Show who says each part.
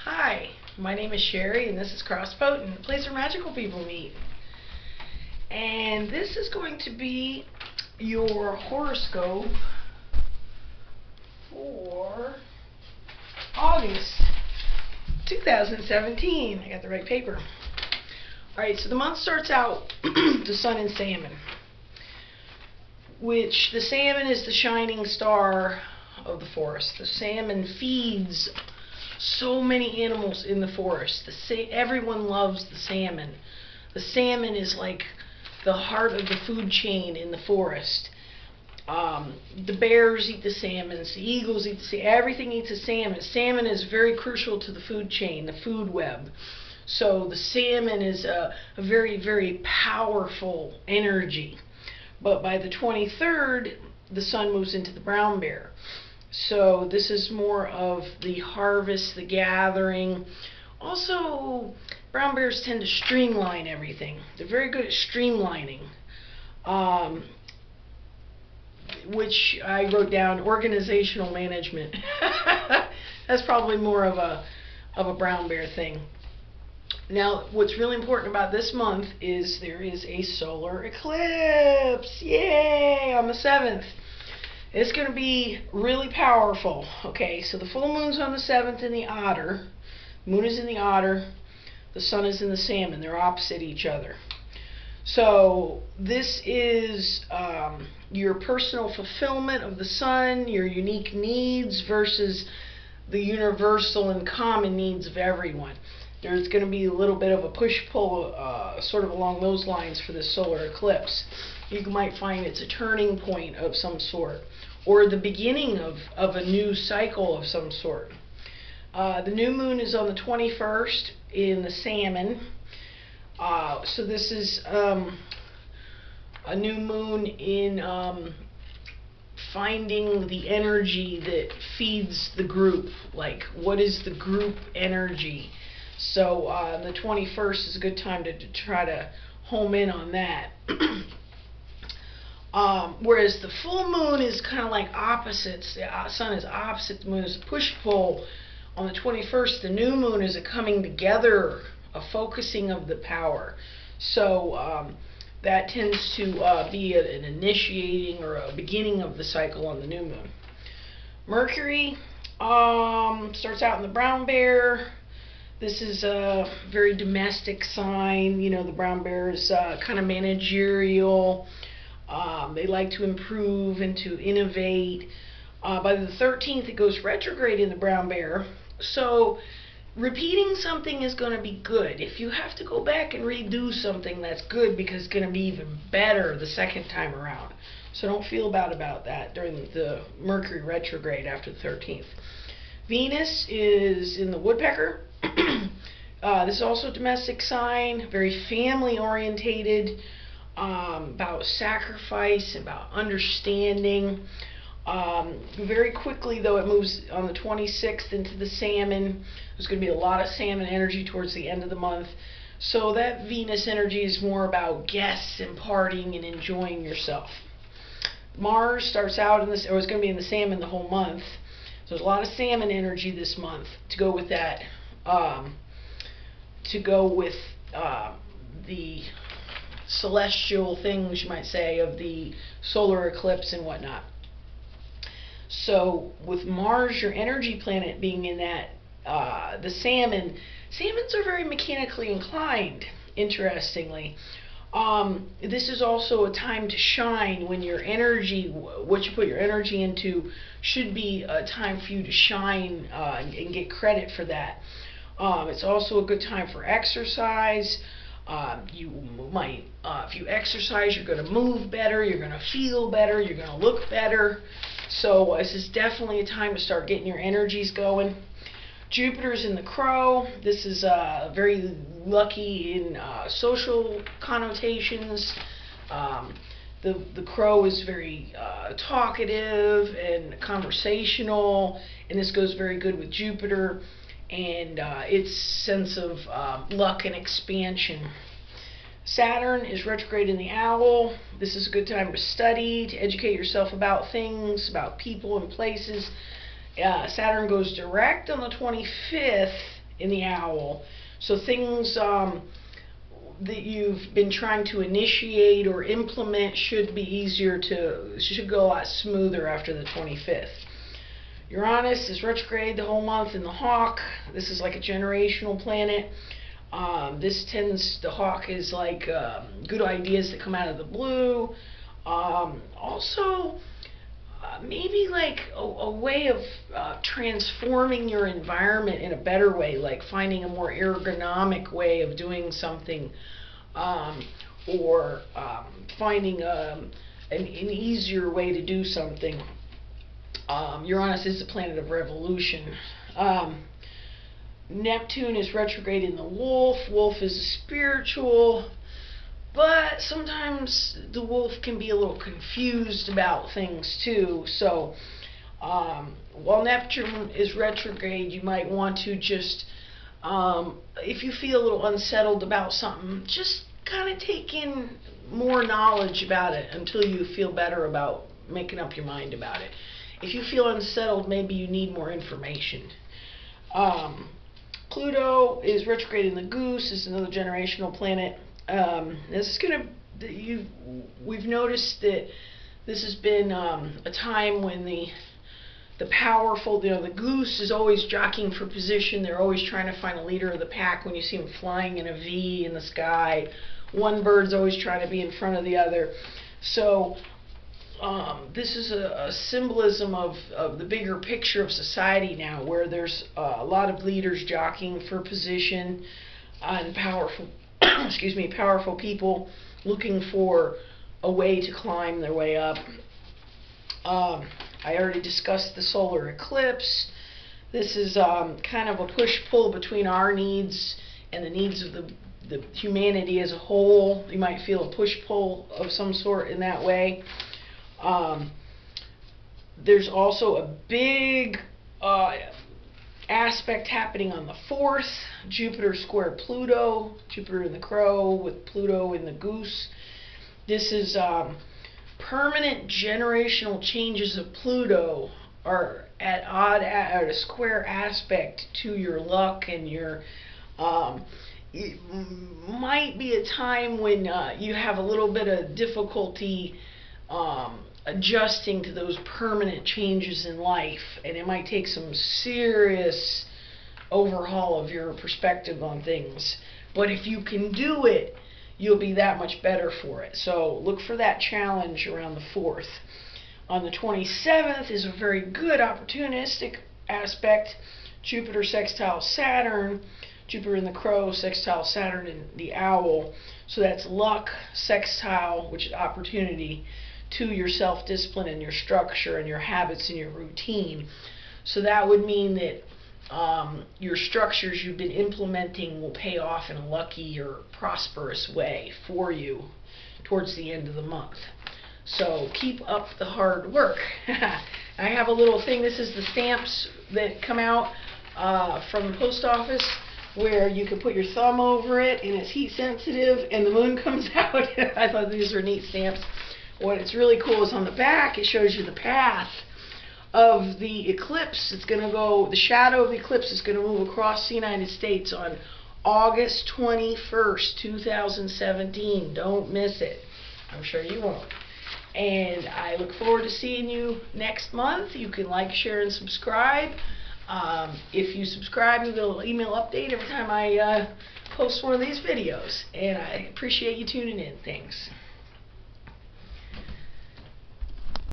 Speaker 1: Hi, my name is Sherry and this is Crosspotent, a place where magical people meet. And this is going to be your horoscope for August 2017. I got the right paper. Alright, so the month starts out the sun in salmon, which the salmon is the shining star of the forest. The salmon feeds so many animals in the forest. Everyone loves the salmon. The salmon is like the heart of the food chain in the forest. The bears eat the salmons, the eagles eat the salmon, everything eats the salmon. Salmon is very crucial to the food chain, the food web. So the salmon is a very, very powerful energy. But by the 23rd, the sun moves into the brown bear. So this is more of the harvest, the gathering. Also, brown bears tend to streamline everything. They're very good at streamlining, which I wrote down organizational management. That's probably more of a brown bear thing. Now, what's really important about this month is there is a solar eclipse. Yay! On the 7th. It's going to be really powerful. Okay, so the full moon's on the 7th in the otter. The moon is in the otter. The sun is in the salmon. They're opposite each other. So this is your personal fulfillment of the sun, your unique needs versus the universal and common needs of everyone. There's going to be a little bit of a push-pull sort of along those lines for this solar eclipse. You might find it's a turning point of some sort, or the beginning of a new cycle of some sort. The new moon is on the 21st in the salmon. So this is a new moon in finding the energy that feeds the group. Like, what is the group energy? So the 21st is a good time to try to home in on that. Whereas the full moon is kind of like opposites. The sun is opposite the moon, is a push-pull. On the 21st, the new moon is a coming together, a focusing of the power. So that tends to be an initiating or a beginning of the cycle on the new moon. Mercury starts out in the brown bear. This is a very domestic sign. You know, the brown bear is kind of managerial. They like to improve and to innovate. By the 13th, it goes retrograde in the brown bear. So repeating something is going to be good. If you have to go back and redo something, that's good because it's going to be even better the second time around. So don't feel bad about that during the Mercury retrograde after the 13th. Venus is in the woodpecker. This is also a domestic sign, very family orientated, about sacrifice, about understanding. Very quickly, though, it moves on the 26th into the salmon. There's going to be a lot of salmon energy towards the end of the month. So that Venus energy is more about guests and partying and enjoying yourself. Mars starts out in this, or it's going to be in the salmon the whole month. So there's a lot of salmon energy this month to go with that. The celestial things, you might say, of the solar eclipse and whatnot. So with Mars, your energy planet, being in that, the salmons are very mechanically inclined, interestingly. This is also a time to shine when your energy, what you put your energy into, should be a time for you to shine and get credit for that. It's also a good time for exercise. You might, if you exercise, you're going to move better, you're going to feel better, you're going to look better. So this is definitely a time to start getting your energies going. Jupiter's in the crow. This is very lucky in social connotations. The crow is very talkative and conversational, and this goes very good with Jupiter and its sense of luck and expansion. Saturn is retrograde in the owl. This is a good time to study, to educate yourself about things, about people and places. Saturn goes direct on the 25th in the owl. So things that you've been trying to initiate or implement should go a lot smoother after the 25th. Uranus is retrograde the whole month in the Hawk. This is like a generational planet. The Hawk is like good ideas that come out of the blue. Also, maybe like a way of transforming your environment in a better way, like finding a more ergonomic way of doing something, or finding an easier way to do something. Uranus is the planet of revolution. Neptune is retrograde in the Wolf. Wolf is spiritual, but sometimes the Wolf can be a little confused about things too. So while Neptune is retrograde, you might want to just, if you feel a little unsettled about something, just kind of take in more knowledge about it until you feel better about making up your mind about it. If you feel unsettled, maybe you need more information. Pluto is retrograde in the Goose. Is another generational planet. We've noticed that this has been a time when the powerful, the Goose is always jockeying for position. They're always trying to find a leader of the pack. When you see them flying in a V in the sky, one bird's always trying to be in front of the other. So this is a symbolism of the bigger picture of society now, where there's a lot of leaders jockeying for position and powerful powerful people looking for a way to climb their way up. I already discussed the solar eclipse. This is kind of a push-pull between our needs and the needs of the humanity as a whole. You might feel a push-pull of some sort in that way. There's also a big aspect happening on the 4th. Jupiter square Pluto. Jupiter in the Crow with Pluto in the Goose. This is permanent generational changes of Pluto are at a square aspect to your luck and your it might be a time when you have a little bit of difficulty adjusting to those permanent changes in life, and it might take some serious overhaul of your perspective on things. But if you can do it, you'll be that much better for it. So look for that challenge around the 4th. On the 27th is a very good opportunistic aspect. Jupiter sextile Saturn. Jupiter in the Crow sextile Saturn in the Owl. So that's luck sextile, which is opportunity, to your self-discipline and your structure and your habits and your routine. So that would mean that your structures you've been implementing will pay off in a lucky or prosperous way for you towards the end of the month. So keep up the hard work. I have a little thing. This is the stamps that come out from the post office, where you can put your thumb over it and it's heat sensitive and the moon comes out. I thought these were neat stamps. What's really cool is on the back it shows you the path of the eclipse. It's going to go, the shadow of the eclipse is going to move across the United States on August 21st, 2017. Don't miss it. I'm sure you won't. And I look forward to seeing you next month. You can like, share, and subscribe. If you subscribe, you get an email update every time I post one of these videos. And I appreciate you tuning in. Thanks.